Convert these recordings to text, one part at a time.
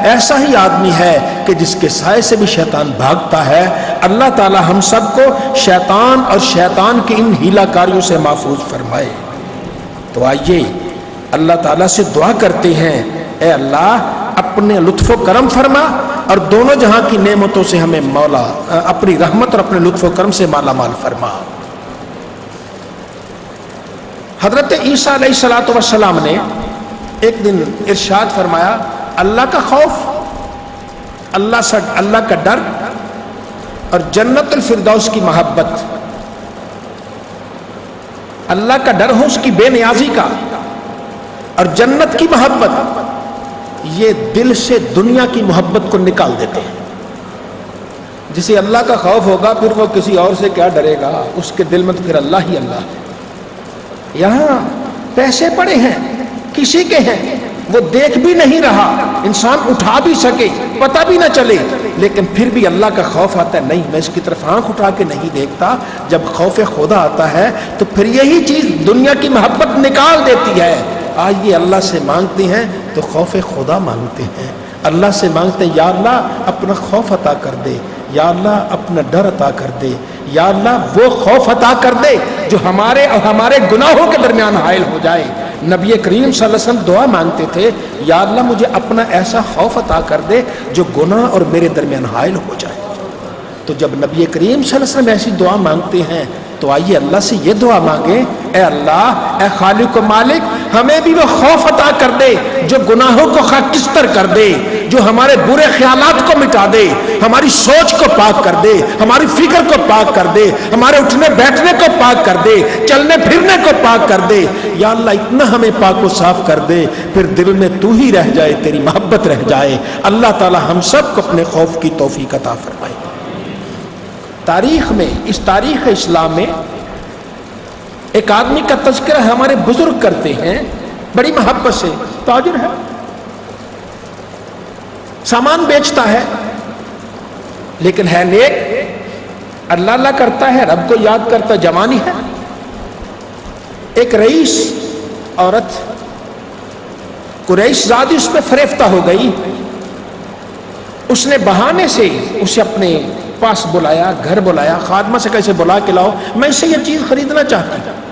ایسا ہی آدمی ہے کہ جس کے سائے سے بھی شیطان بھاگتا ہے۔ اللہ تعالی ہم سب کو شیطان اور شیطان کی ان ہیلا کاریوں سے محفوظ فرمائے۔ تو آئیے اللہ تعالیٰ سے دعا کرتے ہیں، اے اللہ اپنے لطف و کرم فرما اور دونوں جہاں کی نعمتوں سے ہمیں مولا اپنی رحمت اور اپنے لطف و کرم سے مالا مال فرما۔ حضرت عیسیٰ علیہ السلام نے ایک دن ارشاد فرمایا، اللہ کا خوف، اللہ کا ڈر اور جنت الفردوس کی محبت، اللہ کا ڈر ہو اس کی بے نیازی کا اور جنت کی محبت، یہ دل سے دنیا کی محبت کو نکال دیتے ہیں۔ جسے اللہ کا خوف ہوگا پھر وہ کسی اور سے کیا ڈرے گا، اس کے دل میں تو پھر اللہ ہی اللہ ہے۔ یہاں پیسے پڑے ہیں، کسی کے ہیں، وہ دیکھ بھی نہیں رہا، انسان اٹھا بھی سکے پتہ بھی نہ چلے، لیکن پھر بھی اللہ کا خوف آتا ہے، نہیں میں اس کی طرف آنکھ اٹھا کے نہیں دیکھتا۔ جب خوف خدا آتا ہے تو پھر یہی چیز دنیا کی محبت نکال دیتی ہے۔ آئیے اللہ سے مانگتے ہیں تو خوف خدا مانگتے ہیں، اللہ سے مانگتے ہیں یا اللہ اپنا خوف عطا کر دے، یا اللہ اپنا ڈر عطا کر دے، یا اللہ وہ خوف عطا کر دے جو ہمارے اور ہمارے گناہوں کے درمیان حائل ہو جائے۔ نبی کریم صلی اللہ علیہ وسلم دعا مانگتے تھے، یا اللہ مجھے اپنا ایسا خوف عطا کر دے جو گناہ اور میرے درمیان حائل ہو جائے۔ تو جب نبی کریم صلی اللہ علیہ وسلم ایسی دعا مانگتے ہیں تو آئیے اللہ سے یہ دعا مانگیں، اے اللہ اے خالق و مالک ہمیں بھی وہ خوف عطا کر دے جو گناہوں کو خاکستر کر دے، جو ہمارے برے خیالات کو مٹا دے، ہماری سوچ کو پاک کر دے، ہماری فکر کو پاک کر دے، ہمارے اٹھنے بیٹھنے کو پاک کر دے، چلنے پھرنے کو پاک کر دے۔ یا اللہ اتنا ہمیں پاک و صاف کر دے پھر دل میں تو ہی رہ جائے، تیری محبت رہ جائے۔ اللہ تعالی ہم سب کو اپنے خوف کی توفیق عطا فرمائے۔ تاریخ میں، اس تاریخ اسلام میں ایک آدمی کا تذکرہ ہمارے بزرگ کرتے ہیں بڑی محبت سے، تاجر ہے، سامان بیچتا ہے لیکن ہے نیک، اللہ اللہ کرتا ہے، رب کو یاد کرتا، جوانی ہے۔ ایک رئیس عورت قریش زادی اس پہ فریفتہ ہو گئی، اس نے بہانے سے اسے اپنے پاس بلایا، گھر بلایا، خادمہ سے کیسے بلا کے لاؤ میں اس سے یہ چیز خریدنا چاہتا ہوں۔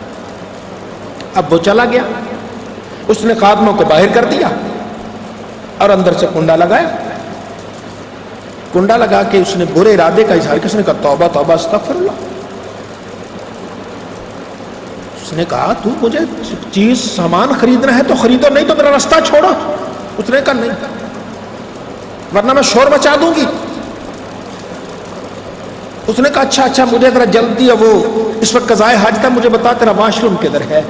اب وہ چلا گیا، اس نے خادموں کو باہر کر دیا اور اندر سے کنڈا لگایا، کنڈا لگا کے اس نے برے ارادے کا اظہار کیا، اس نے کہا توبہ توبہ استغفر اللہ۔ اس نے کہا تو مجھے چیز سامان خریدنا ہے تو خریدو، نہیں تو میرا راستہ چھوڑو۔ اس نے کہا نہیں ورنہ میں شور مچا دوں گی۔ اس نے کہا اچھا مجھے ذرا جلدی ہے، وہ اس وقت قضائے حاجت ہے، مجھے بتا تیرا واش روم کدھر ہے؟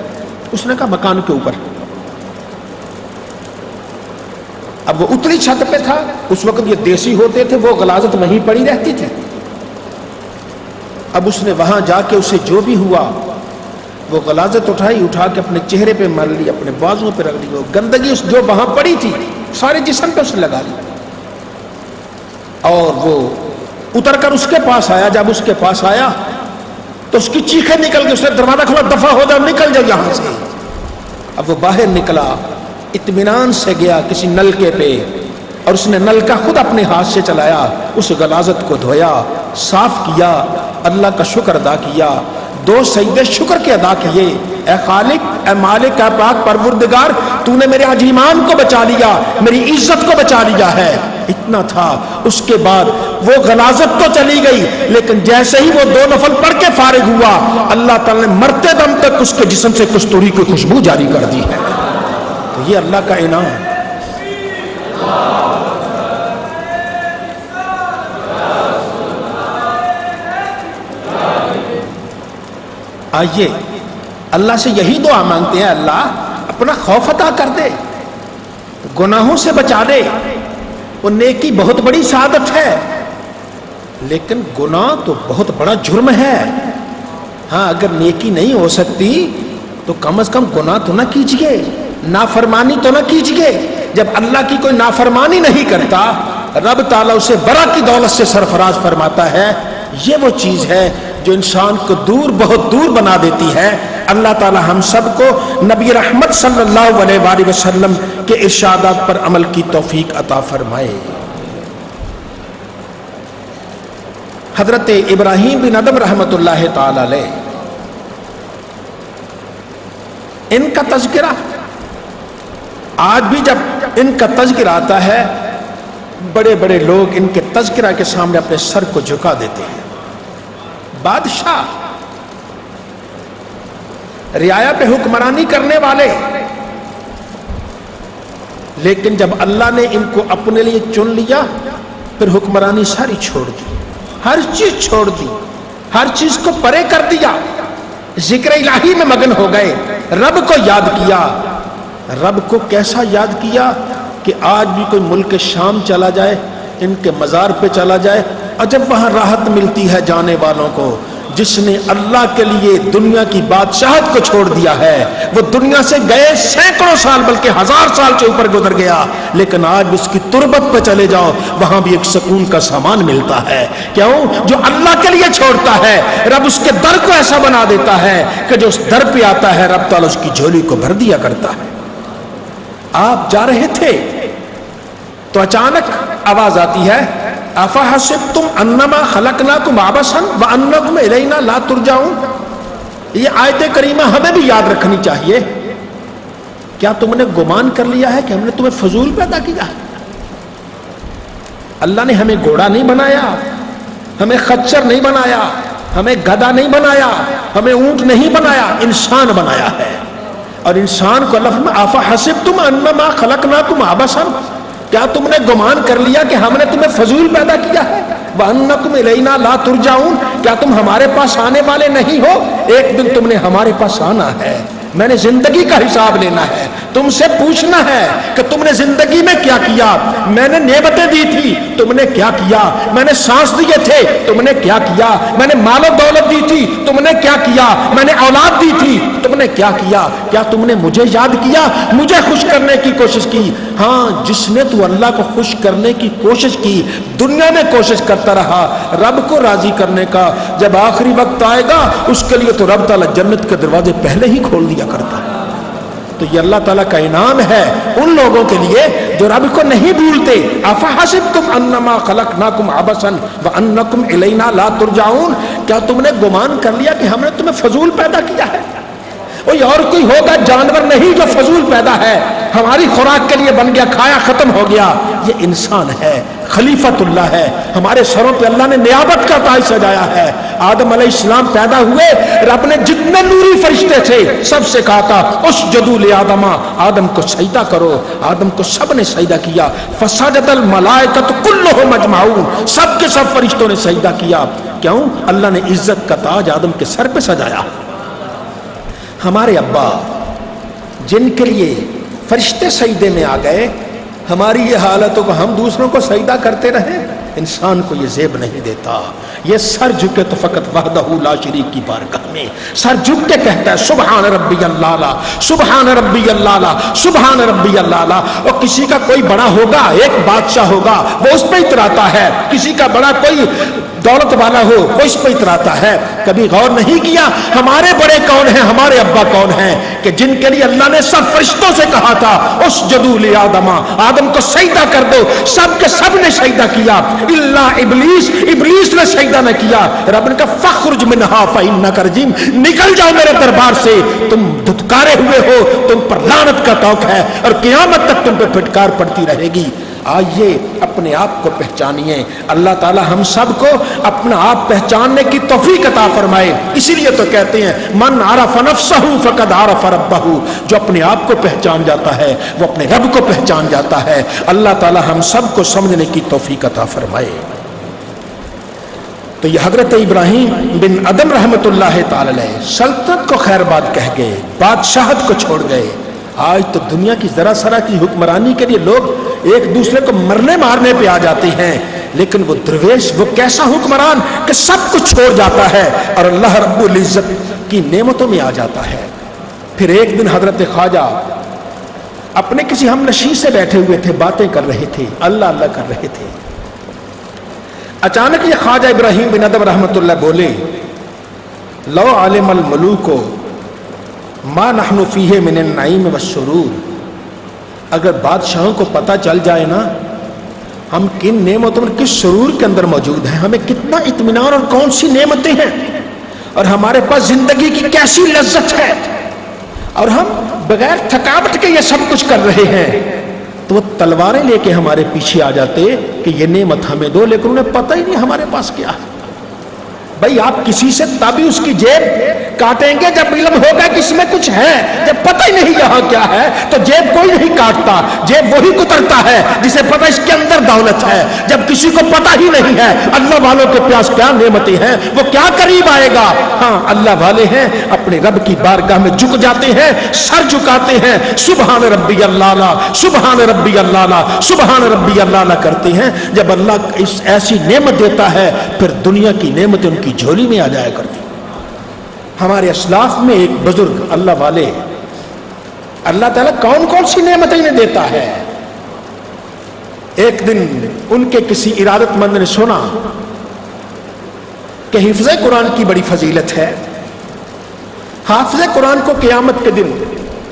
اس نے کہا مکان کے اوپر۔ اب وہ اتلی چھت پہ تھا، اس وقت یہ دیسی ہوتے تھے، وہ غلاظت وہیں پڑی رہتی تھی۔ اب اس نے وہاں جا کے اسے جو بھی ہوا وہ غلاظت اٹھا کے اپنے چہرے پہ مل لی، اپنے بازوؤں پہ رکھ لی، وہ گندگی اس جو وہاں پڑی تھی سارے جسم پہ اس نے لگا لی، اور وہ اتر کر اس کے پاس آیا۔ جب اس کے پاس آیا تو اس کی چیخیں نکل گئی، اس نے دروازہ کھولا، دفع ہو جاؤ، نکل جاؤ یہاں سے۔ اب وہ باہر نکلا، اطمینان سے گیا کسی نلکے پہ، اور اس نے نلکا خود اپنے ہاتھ سے چلایا، اس غلاظت کو دھویا، صاف کیا، اللہ کا شکر ادا کیا، 2 سجدے شکر کے ادا کیے، اے خالق اے مالک اے پاک پروردگار تو نے میرے آج ایمان کو بچا لیا، میری عزت کو بچا لیا ہے۔ اتنا تھا، اس کے بعد وہ غلاظت تو چلی گئی، لیکن جیسے ہی وہ 2 نفل پڑھ کے فارغ ہوا، اللہ تعالی نے مرتے دم تک اس کے جسم سے کستوری کی خوشبو جاری کر دی ہے۔ تو یہ اللہ کا انعام ہے۔ آئیے اللہ سے یہی دعا مانگتے ہیں، اللہ اپنا خوف عطا کر دے، گناہوں سے بچا دے۔ وہ نیکی بہت بڑی سعادت ہے، لیکن گناہ تو بہت بڑا جرم ہے۔ ہاں اگر نیکی نہیں ہو سکتی تو کم از کم گناہ تو نہ کیجیے، نافرمانی تو نہ کیجیے۔ جب اللہ کی کوئی نافرمانی نہیں کرتا، رب تعالیٰ اسے برا کی دولت سے سرفراز فرماتا ہے۔ یہ وہ چیز ہے جو انسان کو دور بہت دور بنا دیتی ہے۔ اللہ تعالی ہم سب کو نبی رحمت صلی اللہ علیہ وآلہ وسلم کے ارشادات پر عمل کی توفیق عطا فرمائے۔ حضرت ابراہیم بن ادم رحمت اللہ تعالی علیہ، ان کا تذکرہ آج بھی جب ان کا تذکرہ آتا ہے، بڑے بڑے لوگ ان کے تذکرہ کے سامنے اپنے سر کو جھکا دیتے ہیں۔ بادشاہ، رعایا پہ حکمرانی کرنے والے، لیکن جب اللہ نے ان کو اپنے لیے چن لیا، پھر حکمرانی ساری چھوڑ دی، ہر چیز چھوڑ دی، ہر چیز کو پرے کر دیا، ذکر الہی میں مگن ہو گئے، رب کو یاد کیا۔ رب کو کیسا یاد کیا کہ آج بھی کوئی ملک شام چلا جائے، ان کے مزار پہ چلا جائے، اور جب وہاں راحت ملتی ہے جانے والوں کو، جس نے اللہ کے لیے دنیا کی بادشاہت کو چھوڑ دیا ہے، وہ دنیا سے گئے سینکڑوں سال بلکہ 1000 سال سے اوپر گزر گیا، لیکن آج بھی اس کی تربت پہ چلے جاؤ، وہاں بھی ایک سکون کا سامان ملتا ہے۔ کیوں؟ جو اللہ کے لیے چھوڑتا ہے، رب اس کے در کو ایسا بنا دیتا ہے کہ جو اس در پہ آتا ہے، رب تعالیٰ اس کی جھولی کو بھر دیا کرتا ہے۔ آپ جا رہے تھے تو اچانک آواز آتی ہے، افحسبتم انما خلقناکم عبثا وانکم الینا لا ترجعون۔ یہ آیت کریمہ ہمیں بھی یاد رکھنی چاہیے۔ کیا تم نے گمان کر لیا ہے کہ ہم نے تمہیں فضول پیدا کیا؟ اللہ نے ہمیں گھوڑا نہیں بنایا، ہمیں خچر نہیں بنایا، ہمیں گدھا نہیں بنایا، ہمیں اونٹ نہیں بنایا، انسان بنایا ہے۔ اور انسان کو اللہ فرماتا ہے افحسبتم انما خلقناکم عبثا، کیا تم نے گمان کر لیا کہ ہم نے تمہیں فضول پیدا کیا ہے؟ وَأَنَّكُمْ إِلَيْنَا لَا تُرْجَعُونَ، کیا تم ہمارے پاس آنے والے نہیں ہو؟ ایک دن تم نے ہمارے پاس آنا ہے، میں نے زندگی کا حساب لینا ہے، تم سے پوچھنا ہے کہ تم نے زندگی میں کیا کیا، میں نے نعمتیں دی تھی تم نے کیا کیا، میں نے سانس دیے تھے تم نے کیا کیا، میں نے مال و دولت دی تھی تم نے کیا کیا، میں نے اولاد دی تھی تم نے کیا کیا، کیا تم نے مجھے یاد کیا، مجھے خوش کرنے کی کوشش کی؟ ہاں، جس نے تو اللہ کو خوش کرنے کی کوشش کی، دنیا میں کوشش کرتا رہا رب کو راضی کرنے کا، جب آخری وقت آئے گا اس کے لیے تو رب تعالیٰ جنت کے دروازے پہلے ہی کھول دیا کرتا ہے۔ تو یہ اللہ تعالیٰ کا انعام ہے ان لوگوں کے لیے جو رب کو نہیں بھولتے۔ افحسبتم انما خلقناکم عبثا وانکم الینا لا ترجعون، کیا تم نے گمان کر لیا کہ ہم نے تمہیں فضول پیدا کیا ہے؟ اور کوئی ہوگا جانور نہیں جو فضول پیدا ہے، ہماری خوراک کے لیے بن گیا، کھایا ختم ہو گیا۔ یہ انسان ہے، خلیفت اللہ ہے، ہمارے سروں پہ اللہ نے نیابت کا تاج سجایا ہے۔ آدم علیہ السلام پیدا ہوئے، رب نے جتنے نوری فرشتے تھے سب سے کہا تھا اسجدوا لآدم، آدم کو سجدہ کرو، آدم کو سب نے سجدہ کیا۔ فسجد الملائکۃ کلھم اجمعون، سب کے سب فرشتوں نے سجدہ کیا۔ کیوں؟ اللہ نے عزت کا تاج آدم کے سر پہ سجایا۔ ہمارے ابا جن کے لیے فرشتے سجدے میں آ گئے، ہماری یہ حالت ہو کہ ہم دوسروں کو سجدہ کرتے رہیں، انسان کو یہ زیب نہیں دیتا۔ یہ سر جھکے تو فقط وحدہ لا شریک کی بارگاہ میں سر جھک کے کہتا ہے سبحان ربی اللہ، سبحان ربی اللہ، سبحان ربی اللہ۔ اور کسی کا کوئی بڑا ہوگا، ایک بادشاہ ہوگا، وہ اس پہ اتراتا ہے، کسی کا بڑا کوئی دولت والا ہو وہ اس پہ اتراتا ہے۔ کبھی غور نہیں کیا ہمارے بڑے کون ہیں، ہمارے ابا کون ہیں، کہ جن کے لیے اللہ نے سب فرشتوں سے کہا تھا اسجدوا لآدم، آدم کو سجدہ کر دو، سب کے سب نے سجدہ کیا الا ابلیس، ابلیس نے سجدہ نہ کیا۔ رب نے کہا فاخرج منہا فانک رجیم، نکل جاؤ میرے دربار سے، تم دھتکارے ہوئے ہو، تم پر لعنت کا طوق ہے اور قیامت تک تم پہ پھٹکار پڑتی رہے گی۔ آئیے اپنے آپ کو پہچانیے، اللہ تعالی ہم سب کو اپنا آپ پہچاننے کی توفیق عطا فرمائے۔ اسی لیے تو کہتے ہیں من عرف نفسہ فقد عرف ربہ، جو اپنے آپ کو پہچان جاتا ہے وہ اپنے رب کو پہچان جاتا ہے۔ اللہ تعالی ہم سب کو سمجھنے کی توفیق عطا فرمائے۔ تو یہ حضرت ابراہیم بن ادم رحمت اللہ تعالی علیہ سلطنت کو خیر بات کہہ گئے، بادشاہت کو چھوڑ گئے۔ آج تو دنیا کی ذرا سرا کی حکمرانی کے لیے لوگ ایک دوسرے کو مرنے مارنے پہ آ جاتے ہیں، لیکن وہ درویش، وہ کیسا حکمران کہ سب کچھ چھوڑ جاتا ہے اور اللہ رب العزت کی نعمتوں میں آ جاتا ہے۔ پھر ایک دن حضرت خواجہ اپنے کسی ہم نشین سے بیٹھے ہوئے تھے، باتیں کر رہے تھے، اللہ اللہ کر رہے تھے۔ اچانک یہ خواجہ ابراہیم بن ادم رحمت اللہ بولے لو علم الملوک ما نحن فیہ من النعیم والسرور، اگر بادشاہوں کو پتہ چل جائے نا ہم کن نعمتوں میں، کس سرور کے اندر موجود ہیں، ہمیں کتنا اطمینان اور کون سی نعمتیں ہیں، اور ہمارے پاس زندگی کی کیسی لذت ہے، اور ہم بغیر تھکاوٹ کے یہ سب کچھ کر رہے ہیں، تو وہ تلواریں لے کے ہمارے پیچھے آ جاتے کہ یہ نعمت ہمیں دو، لیکن انہیں پتہ ہی نہیں ہمارے پاس کیا ہے۔ بھائی آپ کسی سے تبھی اس کی جیب کاٹیں گے جب علم ہوگا کہ اس میں کچھ ہے، جب پتہ ہی نہیں یہاں کیا ہے تو جیب کوئی نہیں کاٹتا، جیب وہی کترتا ہے جسے پتہ اس کے اندر دولت ہے۔ جب کسی کو پتہ ہی نہیں ہے اللہ والوں کے پاس کیا نعمتیں ہیں، وہ کیا قریب آئے گا۔ ہاں اللہ والے ہیں اپنے رب کی بارگاہ میں جھک جاتے ہیں، سر جھکاتے ہیں، سبحان ربی اللہ، سبحان ربی اللہ، سبحان ربی اللہ کرتے ہیں۔ جب اللہ اس ایسی نعمت دیتا ہے پھر دنیا کی نعمتیں ان کی جھولی میں آ جایا کرتی۔ ہمارے اسلاف میں ایک بزرگ اللہ والے، اللہ تعالیٰ کون کون سی نعمتیں انہیں دیتا ہے۔ ایک دن ان کے کسی ارادت مند نے سنا کہ حفظ قرآن کی بڑی فضیلت ہے، حافظ قرآن کو قیامت کے دن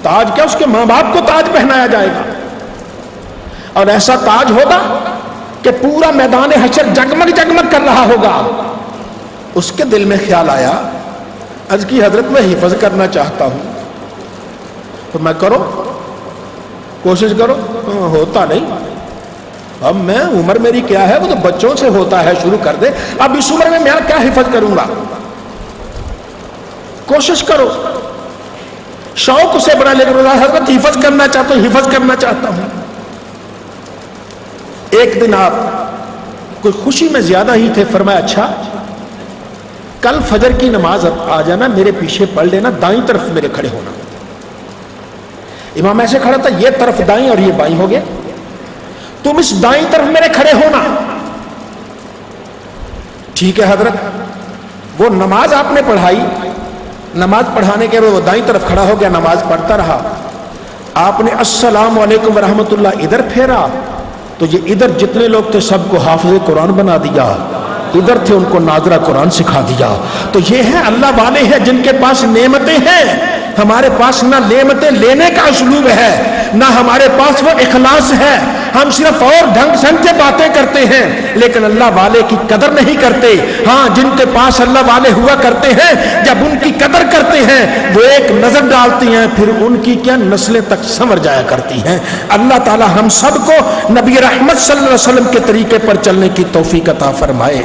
تاج کیا اس کے ماں باپ کو تاج پہنایا جائے گا، اور ایسا تاج ہوگا کہ پورا میدان حشر جگمگ جگمگ کر رہا ہوگا۔ اس کے دل میں خیال آیا، عرض کی حضرت میں حفظ کرنا چاہتا ہوں، تو میں کرو کوشش کرو، ہوتا نہیں، اب میں عمر میری کیا ہے، وہ تو بچوں سے ہوتا ہے، شروع کر دے، اب اس عمر میں میں کیا حفظ کروں گا، کوشش کرو، شوق سے بڑا، لیکن حضرت حفظ کرنا چاہتا ہوں، حفظ کرنا چاہتا ہوں۔ ایک دن آپ کوئی خوشی میں زیادہ ہی تھے، فرمایا اچھا کل فجر کی نماز آ جانا، میرے پیچھے پڑھ لینا، دائیں طرف میرے کھڑے ہونا۔ امام ایسے کھڑا تھا، یہ طرف دائیں اور یہ بائیں ہو گیا، تم اس دائیں طرف میرے کھڑے ہونا۔ ٹھیک ہے حضرت، وہ نماز آپ نے پڑھائی، نماز پڑھانے کے بعد وہ دائیں طرف کھڑا ہو گیا، نماز پڑھتا رہا، آپ نے السلام علیکم ورحمۃ اللہ ادھر پھیرا تو یہ ادھر جتنے لوگ تھے سب کو حافظ قرآن بنا دیا، ادھر تھے ان کو ناظرہ قرآن سکھا دیا۔ تو یہ ہے اللہ والے ہیں جن کے پاس نعمتیں ہیں، ہمارے پاس نہ نعمتیں لینے کا اسلوب ہے، نہ ہمارے پاس وہ اخلاص ہے، ہم صرف اور ڈھنگ سنگ سے باتیں کرتے ہیں لیکن اللہ والے کی قدر نہیں کرتے۔ ہاں جن کے پاس اللہ والے ہوا کرتے ہیں جب ان کی قدر کرتے ہیں وہ ایک نظر ڈالتی ہیں، پھر ان کی کیا نسلیں تک سنور جایا کرتی ہیں۔ اللہ تعالی ہم سب کو نبی رحمت صلی اللہ علیہ وسلم کے طریقے پر چلنے کی توفیق عطا فرمائے۔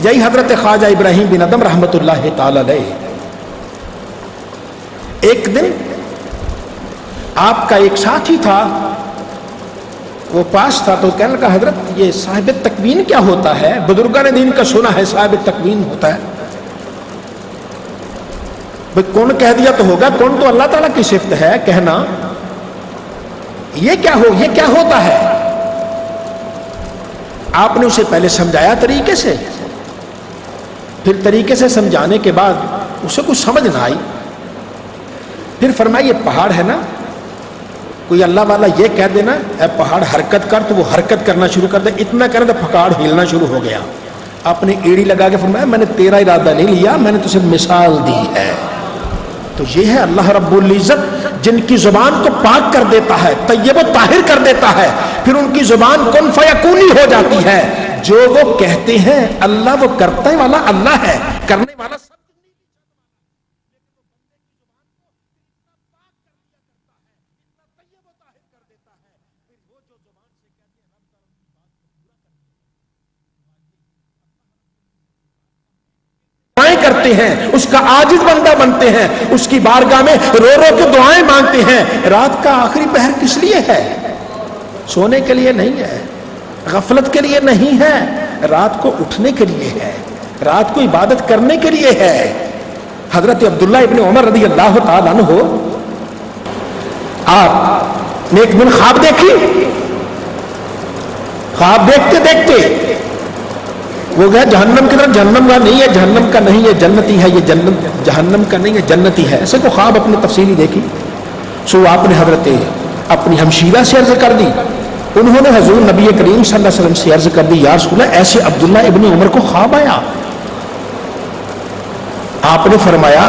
یہی حضرت خواجہ ابراہیم بن ادم رحمت اللہ تعالی علیہ، ایک دن آپ کا ایک ساتھی تھا، وہ پاس تھا، تو کہنے لگا حضرت یہ صاحب تکوین کیا ہوتا ہے؟ بزرگان دین کا سنا ہے صاحب تکوین ہوتا ہے۔ بھئی کون کہہ دیا تو ہوگا، کون تو اللہ تعالیٰ کی صفت ہے کہنا، یہ کیا ہوتا ہے؟ آپ نے اسے پہلے سمجھایا طریقے سے، پھر طریقے سے سمجھانے کے بعد اسے کچھ سمجھ نہ آئی، پھر فرمایا یہ پہاڑ ہے نا، کوئی اللہ والا یہ کہہ دینا اے پہاڑ حرکت کر تو وہ حرکت کرنا شروع کر دے، اتنا کرے تو پہاڑ ہلنا شروع ہو گیا۔ آپ نے ایڑی لگا کے فرمایا میں نے تیرا ارادہ نہیں لیا، میں نے تجھے مثال دی ہے۔ تو یہ ہے اللہ رب العزت جن کی زبان کو پاک کر دیتا ہے، طیب و طاہر کر دیتا ہے، پھر ان کی زبان کن فیکونی ہو جاتی ہے۔ جو وہ کہتے ہیں اللہ وہ کرنے والا اللہ ہے، کرنے والا سب کرتے ہیں، اس کا عاجز بندہ بنتے ہیں، اس کی بارگاہ میں رو رو کے دعائیں مانگتے ہیں۔ رات کا آخری پہر کس لیے ہے؟ سونے کے لیے نہیں ہے، غفلت کے لیے نہیں ہے، رات کو اٹھنے کے لیے ہے، رات کو عبادت کرنے کے لیے ہے۔ حضرت عبداللہ ابن عمر رضی اللہ تعالیٰ عنہ آپ نے ایک دن خواب دیکھی، خواب دیکھتے دیکھتے وہ گیا جہنم کی طرف، جہنم کا نہیں ہے، جہنم کا نہیں ہے جنتی ہے، یہ جہنم کا نہیں ہے جنتی ہے، ایسے کو خواب اپنے تفصیلی دیکھی۔ سو آپ نے حضرت اپنی ہمشیرہ سے عرض کر دی، انہوں نے حضور نبی کریم صلی اللہ علیہ وسلم سے عرض کر دی یا رسول اللہ ایسے عبداللہ ابن عمر کو خواب آیا۔ آپ نے فرمایا